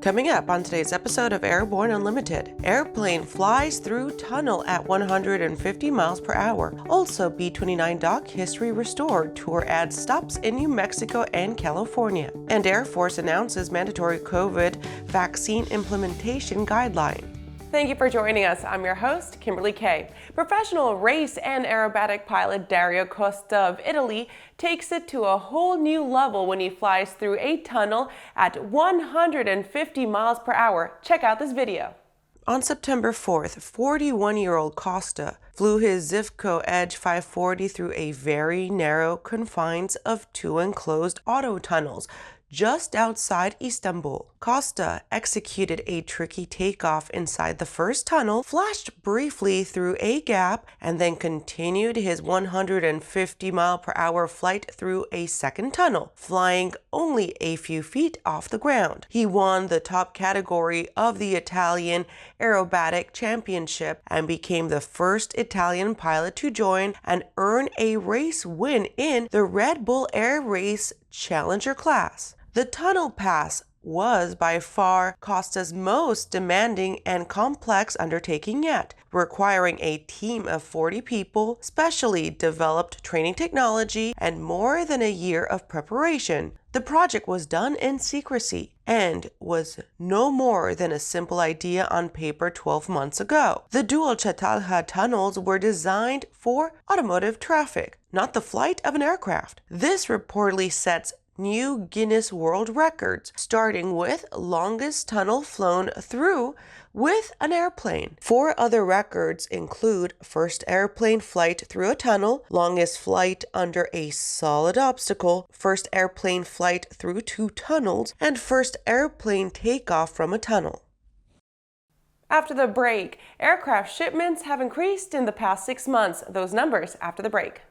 Coming up on today's episode of Airborne Unlimited, airplane flies through tunnel at 150 miles per hour. Also, B-29 dock history restored. Tour adds stops in New Mexico and California. And Air Force announces mandatory COVID vaccine implementation guideline. Thank you for joining us. I'm your host, Kimberly Kay. Professional race and aerobatic pilot Dario Costa of Italy takes it to a whole new level when he flies through a tunnel at 150 miles per hour. Check out this video. On September 4th, 41-year-old Costa flew his Zivko Edge 540 through a very narrow confines of two enclosed auto tunnels just outside Istanbul. Costa executed a tricky takeoff inside the first tunnel, flashed briefly through a gap, and then continued his 150-mile-per-hour flight through a second tunnel, flying only a few feet off the ground. He won the top category of the Italian Aerobatic Championship and became the first Italian pilot to join and earn a race win in the Red Bull Air Race Challenger class. The tunnel pass was by far Costa's most demanding and complex undertaking yet, requiring a team of 40 people, specially developed training technology, and more than a year of preparation. The project was done in secrecy and was no more than a simple idea on paper 12 months ago. The dual Catalha tunnels were designed for automotive traffic, not the flight of an aircraft. This reportedly sets new Guinness World Records, starting with longest tunnel flown through with an airplane. 4 other records include first airplane flight through a tunnel, longest flight under a solid obstacle, first airplane flight through 2 tunnels, and first airplane takeoff from a tunnel. After the break, aircraft shipments have increased in the past 6 months. Those numbers after the break.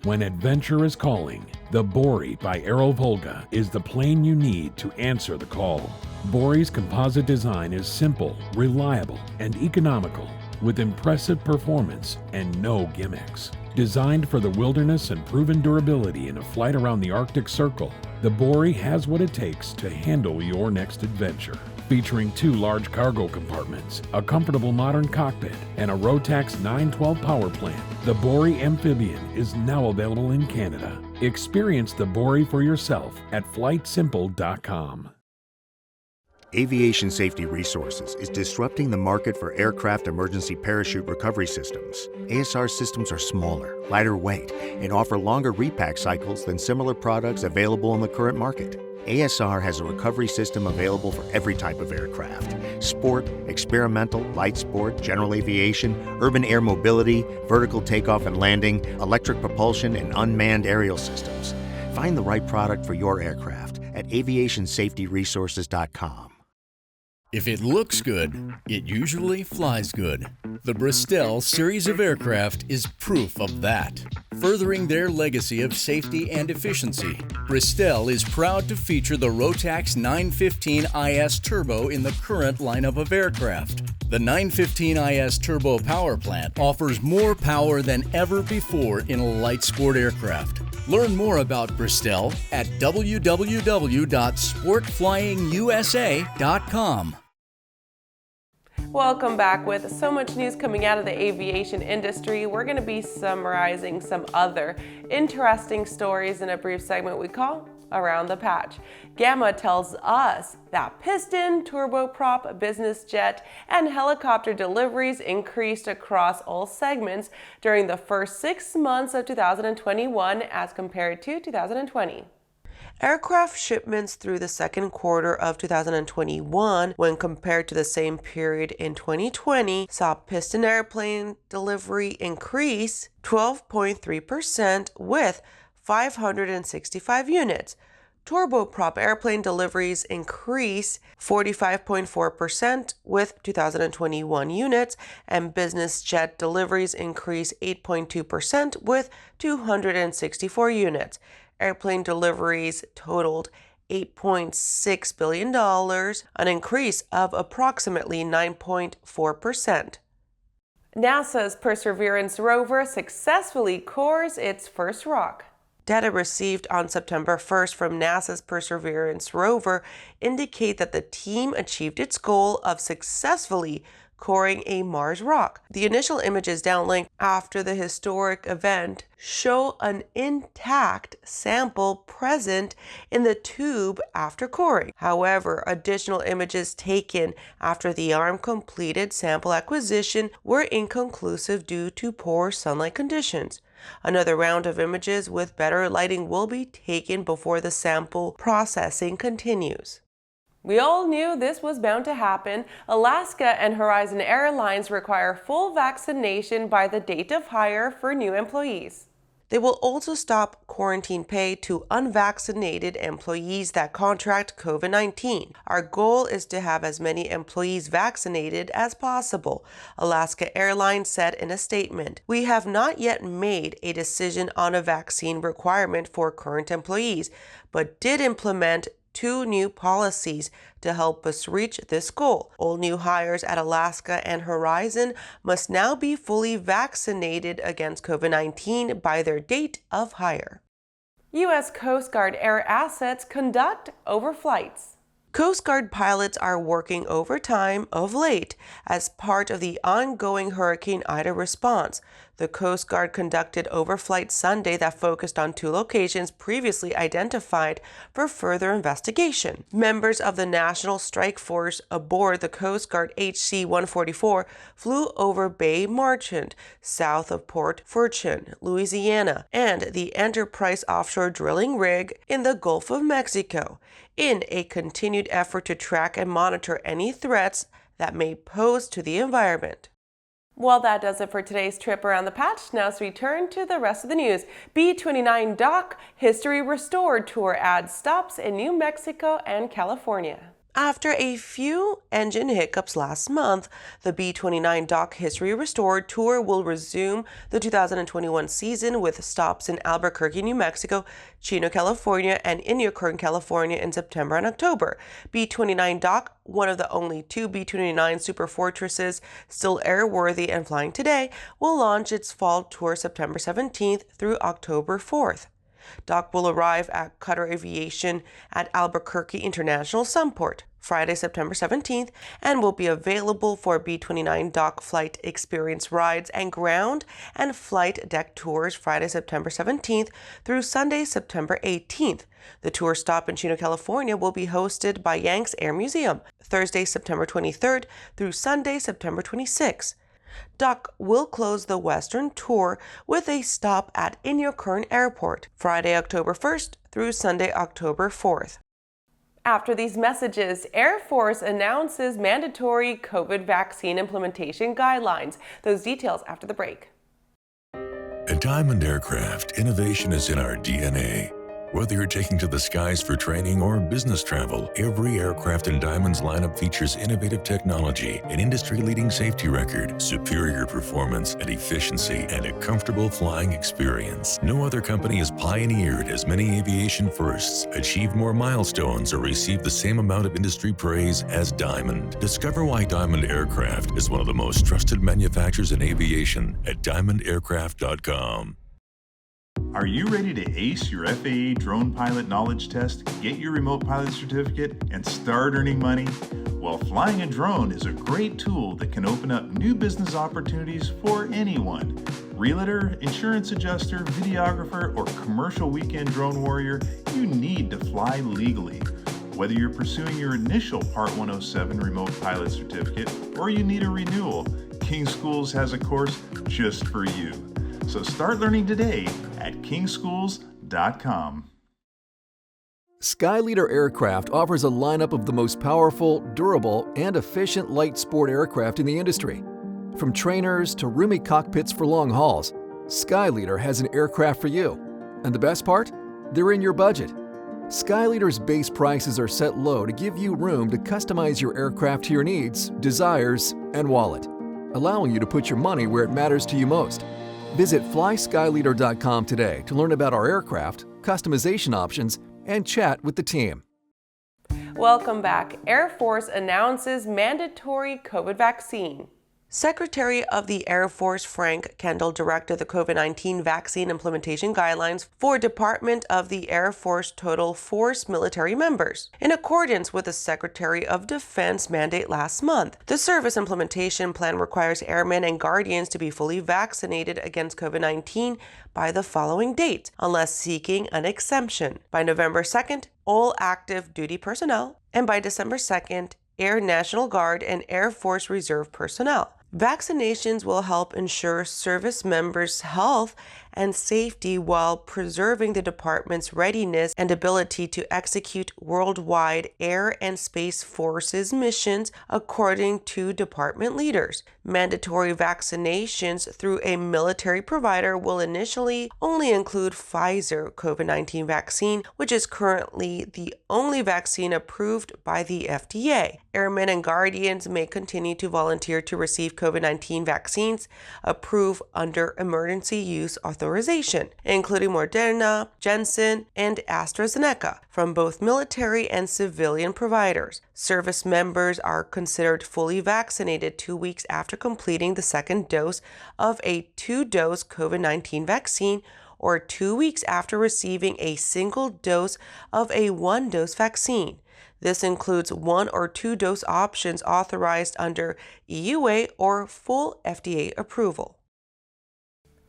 When adventure is calling, the Bori by Aero Volga is the plane you need to answer the call. Bori's composite design is simple, reliable, and economical, with impressive performance and no gimmicks. Designed for the wilderness and proven durability in a flight around the Arctic Circle, the Bori has what it takes to handle your next adventure. Featuring 2 large cargo compartments, a comfortable modern cockpit, and a Rotax 912 power plant, the Bori Amphibian is now available in Canada. Experience the Bori for yourself at flightsimple.com. Aviation Safety Resources is disrupting the market for aircraft emergency parachute recovery systems. ASR systems are smaller, lighter weight, and offer longer repack cycles than similar products available in the current market. ASR has a recovery system available for every type of aircraft: sport, experimental, light sport, general aviation, urban air mobility, vertical takeoff and landing, electric propulsion, and unmanned aerial systems. Find the right product for your aircraft at aviationsafetyresources.com. If it looks good, it usually flies good. The Bristol series of aircraft is proof of that. Furthering their legacy of safety and efficiency, Bristol is proud to feature the Rotax 915 IS Turbo in the current lineup of aircraft. The 915 IS Turbo power plant offers more power than ever before in a light sport aircraft. Learn more about Bristol at www.sportflyingusa.com. Welcome back. With so much news coming out of the aviation industry, we're going to be summarizing some other interesting stories in a brief segment we call Around the Patch. GAMA tells us that piston, turboprop, business jet, and helicopter deliveries increased across all segments during the first 6 months of 2021 as compared to 2020. Aircraft shipments through the second quarter of 2021, when compared to the same period in 2020, saw piston airplane delivery increase 12.3% with 565 units. Turboprop airplane deliveries increased 45.4% with 2021 units, and business jet deliveries increased 8.2% with 264 units. Airplane deliveries totaled $8.6 billion, an increase of approximately 9.4%. NASA's Perseverance rover successfully cores its first rock. Data received on September 1st from NASA's Perseverance rover indicate that the team achieved its goal of successfully coring a Mars rock. The initial images downlinked after the historic event show an intact sample present in the tube after coring. However, additional images taken after the arm completed sample acquisition were inconclusive due to poor sunlight conditions. Another round of images with better lighting will be taken before the sample processing continues. We all knew this was bound to happen. Alaska and Horizon Airlines require full vaccination by the date of hire for new employees. They will also stop quarantine pay to unvaccinated employees that contract COVID-19. Our goal is to have as many employees vaccinated as possible, Alaska Airlines said in a statement. We have not yet made a decision on a vaccine requirement for current employees, but did implement 2 new policies to help us reach this goal. All new hires at Alaska and Horizon must now be fully vaccinated against COVID-19 by their date of hire. U.S. Coast Guard air assets conduct overflights. Coast Guard pilots are working overtime of late as part of the ongoing Hurricane Ida response. The Coast Guard conducted overflights Sunday that focused on 2 locations previously identified for further investigation. Members of the National Strike Force aboard the Coast Guard HC-144 flew over Bay Marchand, south of Port Fortune, Louisiana, and the Enterprise offshore drilling rig in the Gulf of Mexico, in a continued effort to track and monitor any threats that may pose to the environment. Well, that does it for today's trip around the patch. Now let's return to the rest of the news. B-29 Dock History Restored tour adds stops in New Mexico and California. After a few engine hiccups last month, the B-29 Dock History Restored tour will resume the 2021 season with stops in Albuquerque, New Mexico, Chino, California, and In-yo-kern, California in September and October. B-29 Dock, one of the only 2 B-29 Superfortresses still airworthy and flying today, will launch its fall tour September 17th through October 4th. Dock will arrive at Qatar Aviation at Albuquerque International Sunport Friday, September 17th, and will be available for B-29 Dock flight experience rides and ground and flight deck tours Friday, September 17th through Sunday, September 18th. The tour stop in Chino, California will be hosted by Yanks Air Museum Thursday, September 23rd through Sunday, September 26th. Dock will close the Western tour with a stop at In-yo-kern Airport, Friday, October 1st through Sunday, October 4th. After these messages, Air Force announces mandatory COVID vaccine implementation guidelines. Those details after the break. At Diamond Aircraft, innovation is in our DNA. Whether you're taking to the skies for training or business travel, every aircraft in Diamond's lineup features innovative technology, an industry-leading safety record, superior performance and efficiency, and a comfortable flying experience. No other company has pioneered as many aviation firsts, achieved more milestones, or received the same amount of industry praise as Diamond. Discover why Diamond Aircraft is one of the most trusted manufacturers in aviation at diamondaircraft.com. Are you ready to ace your FAA drone pilot knowledge test, get your remote pilot certificate, and start earning money? Well, flying a drone is a great tool that can open up new business opportunities for anyone. Realtor, insurance adjuster, videographer, or commercial weekend drone warrior, you need to fly legally. Whether you're pursuing your initial Part 107 remote pilot certificate or you need a renewal, King Schools has a course just for you. So start learning today at kingschools.com. Skyleader Aircraft offers a lineup of the most powerful, durable, and efficient light sport aircraft in the industry. From trainers to roomy cockpits for long hauls, Skyleader has an aircraft for you. And the best part? They're in your budget. Skyleader's base prices are set low to give you room to customize your aircraft to your needs, desires, and wallet, allowing you to put your money where it matters to you most. Visit flyskyleader.com today to learn about our aircraft, customization options, and chat with the team. Welcome back. Air Force announces mandatory COVID vaccine. Secretary of the Air Force Frank Kendall directed the COVID-19 vaccine implementation guidelines for Department of the Air Force Total Force military members, in accordance with the Secretary of Defense mandate last month. The service implementation plan requires Airmen and Guardians to be fully vaccinated against COVID-19 by the following dates, unless seeking an exemption: by November 2nd, all active duty personnel, and by December 2nd, Air National Guard and Air Force Reserve personnel. Vaccinations will help ensure service members' health and safety while preserving the department's readiness and ability to execute worldwide air and space forces missions, according to department leaders. Mandatory vaccinations through a military provider will initially only include Pfizer COVID-19 vaccine, which is currently the only vaccine approved by the FDA. Airmen and Guardians may continue to volunteer to receive COVID-19 vaccines approved under emergency use authorization, including Moderna, Janssen, and AstraZeneca, from both military and civilian providers. Service members are considered fully vaccinated 2 weeks after completing the second dose of a 2-dose COVID-19 vaccine, or 2 weeks after receiving a single dose of a 1-dose vaccine. This includes 1 or 2 dose options authorized under EUA or full FDA approval.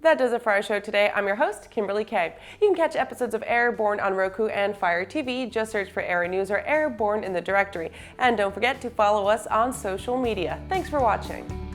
That does it for our show today. I'm your host, Kimberly Kay. You can catch episodes of Airborne on Roku and Fire TV. Just search for Aero-News or Airborne in the directory. And don't forget to follow us on social media. Thanks for watching.